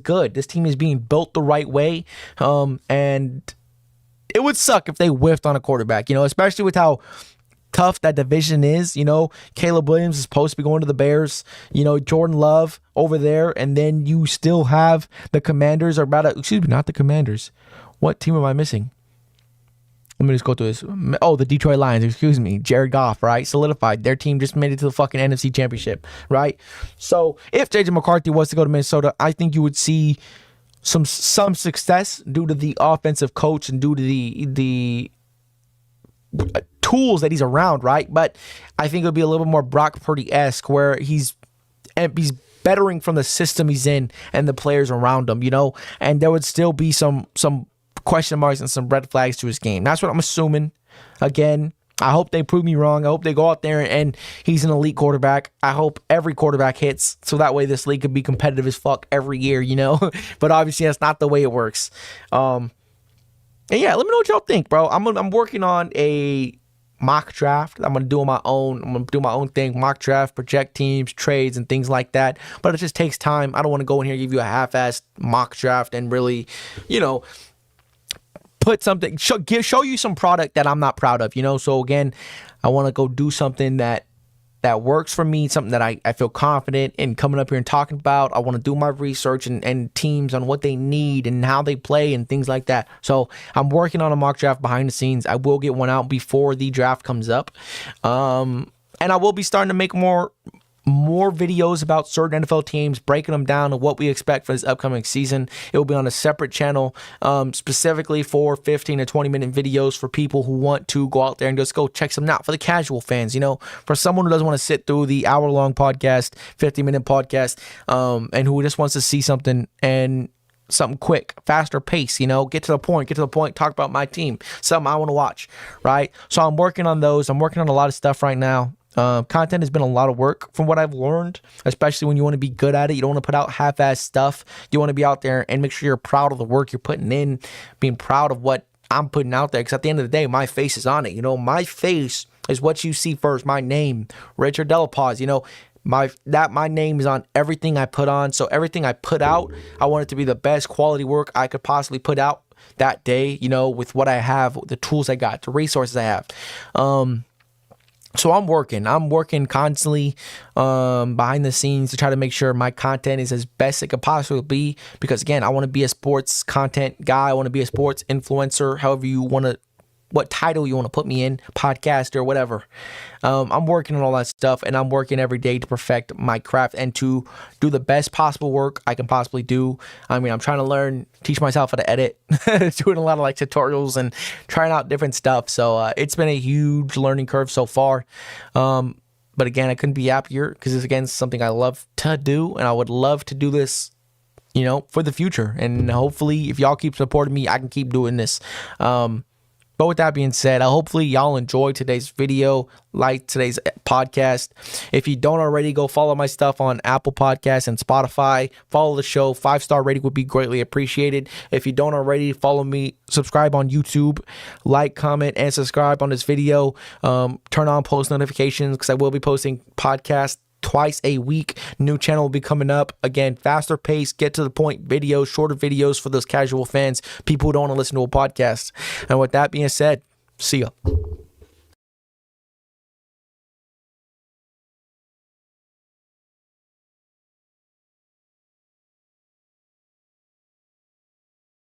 good. This team is being built the right way. And it would suck if they whiffed on a quarterback, especially with how tough that division is. Caleb Williams is supposed to be going to the Bears, Jordan Love over there, and then you still have the Commanders not the Commanders. What team am I missing? Let me just go through this. Oh, the Detroit Lions, Jared Goff, right? Solidified. Their team just made it to the fucking NFC Championship, right? So if JJ McCarthy was to go to Minnesota, I think you would see some success due to the offensive coach and due to the tools that he's around, right? But I think it would be a little bit more Brock Purdy-esque, where he's bettering from the system he's in and the players around him, and there would still be some question marks and some red flags to his game. That's what I'm assuming. Again, I hope they prove me wrong. I hope they go out there and he's an elite quarterback. I hope every quarterback hits, so that way this league could be competitive as fuck every year, But obviously that's not the way it works. And yeah, let me know what y'all think, bro. I'm working on a mock draft. I'm gonna do my own thing, mock draft, project teams, trades, and things like that. But it just takes time. I don't want to go in here and give you a half-assed mock draft and really, put something, show you some product that I'm not proud of. So again, I want to go do something that works for me, something that I feel confident in coming up here and talking about. I want to do my research and teams on what they need and how they play and things like that. So I'm working on a mock draft behind the scenes. I will get one out before the draft comes up. And I will be starting to make more videos about certain NFL teams, breaking them down and what we expect for this upcoming season. It will be on a separate channel, specifically for 15 to 20 minute videos for people who want to go out there and just go check some out. For the casual fans, for someone who doesn't want to sit through the hour-long podcast, 50-minute podcast, and who just wants to see something quick, faster pace, get to the point, talk about my team, something I want to watch, right? So I'm working on those. I'm working on a lot of stuff right now. Content has been a lot of work from what I've learned, especially when you want to be good at it. You don't want to put out half-ass stuff. You want to be out there and make sure you're proud of the work you're putting in, being proud of what I'm putting out there. Because at the end of the day, my face is on it. My face is what you see first. My name, Richard Delapause. My name is on everything I put on. So everything I put out, I want it to be the best quality work I could possibly put out that day. With what I have, the tools I got, the resources I have. So I'm working constantly behind the scenes to try to make sure my content is as best it could possibly be, because again, I want to be a sports content guy. I want to be a sports influencer, however you want to, what title you want to put me in, podcast or whatever. I'm working on all that stuff, and I'm working every day to perfect my craft and to do the best possible work I can possibly do. I'm trying to teach myself how to edit, doing a lot of tutorials and trying out different stuff. So it's been a huge learning curve so far. But again, I couldn't be happier, because it's, again, something I love to do, and I would love to do this, for the future. And hopefully, if y'all keep supporting me, I can keep doing this. But with that being said, hopefully y'all enjoyed today's video, like today's podcast. If you don't already, go follow my stuff on Apple Podcasts and Spotify. Follow the show. 5-star rating would be greatly appreciated. If you don't already, follow me. Subscribe on YouTube. Like, comment, and subscribe on this video. Turn on post notifications, because I will be posting podcasts twice a week. New channel will be coming up. Again, faster pace, get to the point videos, shorter videos for those casual fans, people who don't want to listen to a podcast. And with that being said, see ya.